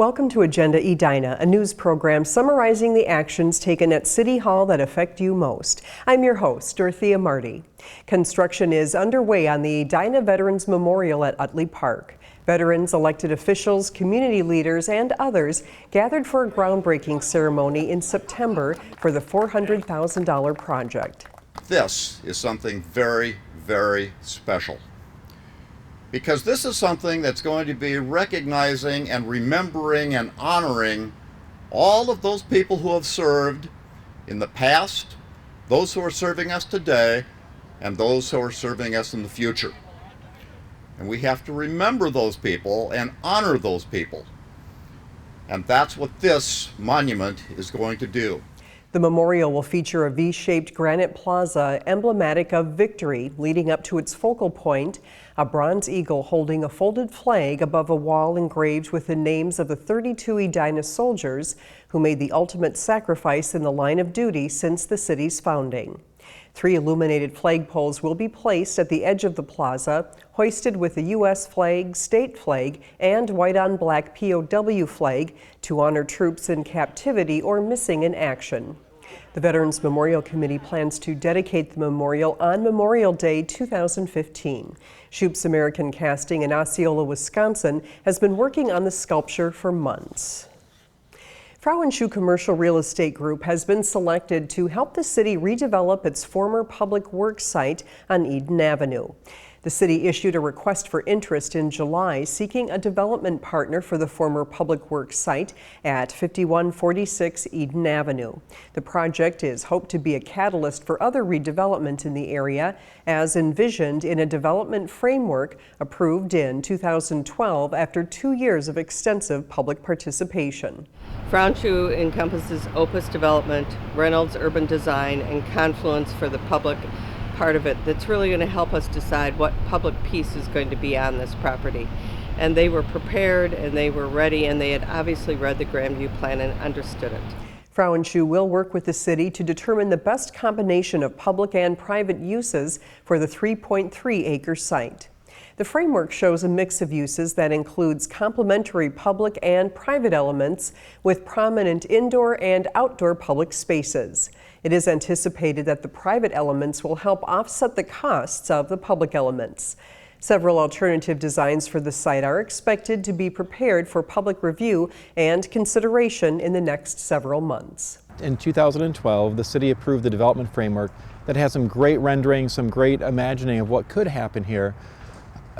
Welcome to Agenda Edina, a news program summarizing the actions taken at City Hall that affect you most. I'm your host, Dorothea Marty. Construction is underway on the Edina Veterans Memorial at Utley Park. Veterans, elected officials, community leaders, and others gathered for a groundbreaking ceremony in September for the $400,000 project. This is something very, very special, because this is something that's going to be recognizing and remembering and honoring all of those people who have served in the past, those who are serving us today, and those who are serving us in the future. And we have to remember those people and honor those people. And that's what this monument is going to do. The memorial will feature a V-shaped granite plaza emblematic of victory, leading up to its focal point, a bronze eagle holding a folded flag above a wall engraved with the names of the 32 Edina soldiers who made the ultimate sacrifice in the line of duty since the city's founding. 3 illuminated flagpoles will be placed at the edge of the plaza, hoisted with the U.S. flag, state flag, and white-on-black POW flag to honor troops in captivity or missing in action. The Veterans Memorial Committee plans to dedicate the memorial on Memorial Day 2015. Shoup's American Casting in Osceola, Wisconsin, has been working on the sculpture for months. Frau&Schuh Commercial Real Estate Group has been selected to help the city redevelop its former public works site on Eden Avenue. The city issued a request for interest in July seeking a development partner for the former public works site at 5146 Eden Avenue. The project is hoped to be a catalyst for other redevelopment in the area, as envisioned in a development framework approved in 2012 after 2 years of extensive public participation. Frau&Schuh encompasses Opus Development, Reynolds Urban Design, and Confluence for the public part of it that's really going to help us decide what public piece is going to be on this property. And they were prepared and they were ready, and they had obviously read the Grandview plan and understood it. Frau&Schuh will work with the city to determine the best combination of public and private uses for the 3.3-acre site. The framework shows a mix of uses that includes complementary public and private elements with prominent indoor and outdoor public spaces. It is anticipated that the private elements will help offset the costs of the public elements. Several alternative designs for the site are expected to be prepared for public review and consideration in the next several months. In 2012, the city approved the development framework that has some great renderings, some great imagining of what could happen here.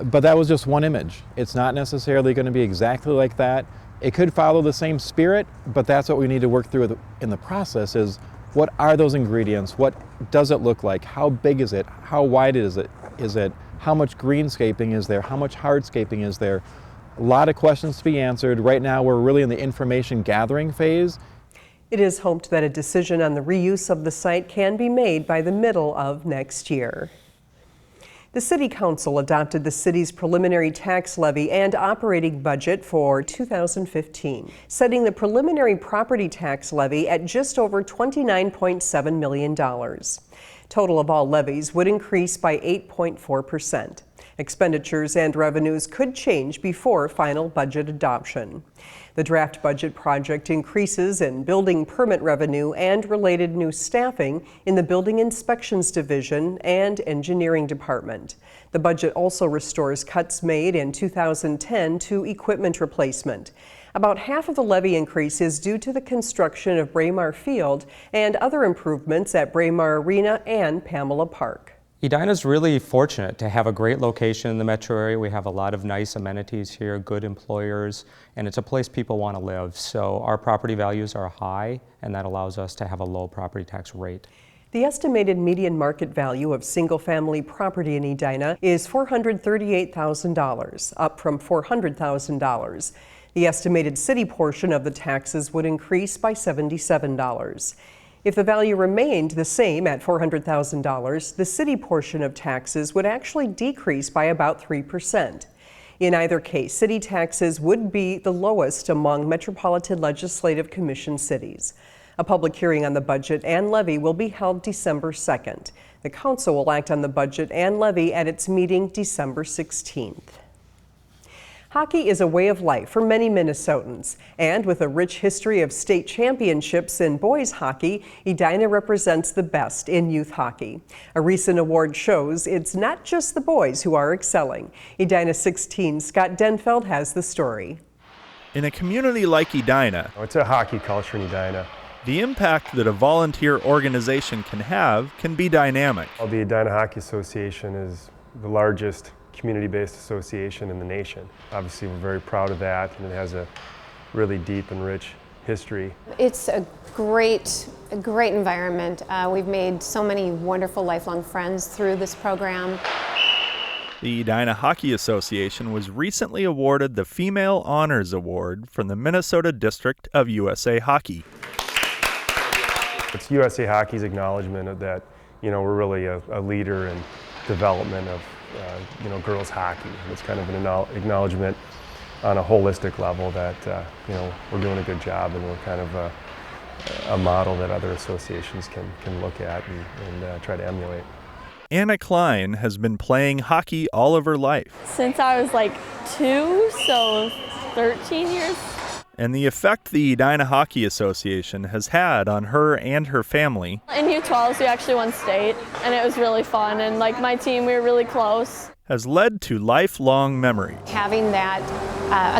But that was just one image. It's not necessarily going to be exactly like that. It could follow the same spirit, but that's what we need to work through in the process is what are those ingredients? What does it look like? How big is it? How wide is it? How much greenscaping is there? How much hardscaping is there? A lot of questions to be answered. Right now we're really in the information gathering phase. It is hoped that a decision on the reuse of the site can be made by the middle of next year. The City Council adopted the city's preliminary tax levy and operating budget for 2015, setting the preliminary property tax levy at just over $29.7 million. Total of all levies would increase by 8.4%. Expenditures and revenues could change before final budget adoption. The draft budget project increases in building permit revenue and related new staffing in the Building Inspections Division and Engineering Department. The budget also restores cuts made in 2010 to equipment replacement. About half of the levy increase is due to the construction of Braemar Field and other improvements at Braemar Arena and Pamela Park. Edina is really fortunate to have a great location in the metro area. We have a lot of nice amenities here, good employers, and it's a place people want to live. So our property values are high, and that allows us to have a low property tax rate. The estimated median market value of single-family property in Edina is $438,000, up from $400,000. The estimated city portion of the taxes would increase by $77. If the value remained the same at $400,000, the city portion of taxes would actually decrease by about 3%. In either case, city taxes would be the lowest among Metropolitan Legislative Commission cities. A public hearing on the budget and levy will be held December 2nd. The council will act on the budget and levy at its meeting December 16th. Hockey is a way of life for many Minnesotans, and with a rich history of state championships in boys hockey, Edina represents the best in youth hockey. A recent award shows it's not just the boys who are excelling. Edina 16 Scott Denfeld has the story. In a community like Edina, it's a hockey culture in Edina. The impact that a volunteer organization can have can be dynamic. The Edina Hockey Association is the largest community-based association in the nation. Obviously, we're very proud of that, and it has a really deep and rich history. It's a great environment. We've made so many wonderful lifelong friends through this program. The Edina Hockey Association was recently awarded the Female Honors Award from the Minnesota District of USA Hockey. It's USA Hockey's acknowledgement that, we're really a leader in development of, girls hockey. And it's kind of an acknowledgement on a holistic level that, we're doing a good job, and we're kind of a model that other associations can look at and try to emulate. Anna Klein has been playing hockey all of her life. Since I was like 2, so 13 years. And the effect the Edina Hockey Association has had on her and her family. In U12s, we actually won state, and it was really fun. And like my team, we were really close. Has led to lifelong memories. Having that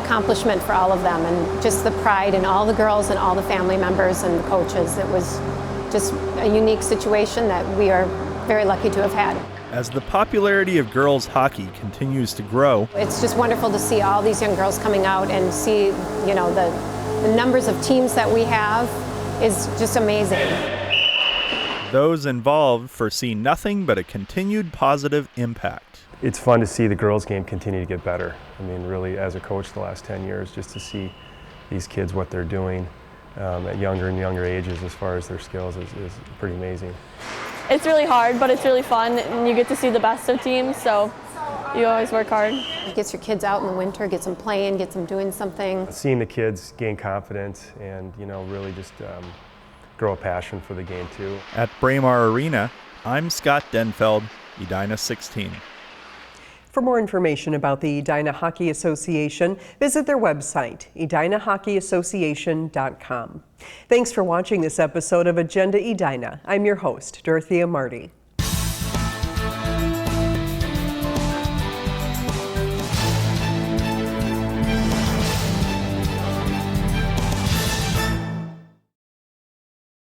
accomplishment for all of them, and just the pride in all the girls and all the family members and the coaches, it was just a unique situation that we are very lucky to have had. As the popularity of girls hockey continues to grow, it's just wonderful to see all these young girls coming out and see, the numbers of teams that we have is just amazing. Those involved foresee nothing but a continued positive impact. It's fun to see the girls game continue to get better. I mean, really, as a coach the last 10 years, just to see these kids, what they're doing at younger and younger ages as far as their skills is pretty amazing. It's really hard, but it's really fun, and you get to see the best of teams, so you always work hard. It gets your kids out in the winter, gets them playing, gets them doing something. Seeing the kids gain confidence and, really just grow a passion for the game too. At Braemar Arena, I'm Scott Denfeld, Edina 16. For more information about the Edina Hockey Association, visit their website, edinahockeyassociation.com. Thanks for watching this episode of Agenda Edina. I'm your host, Dorothea Marty.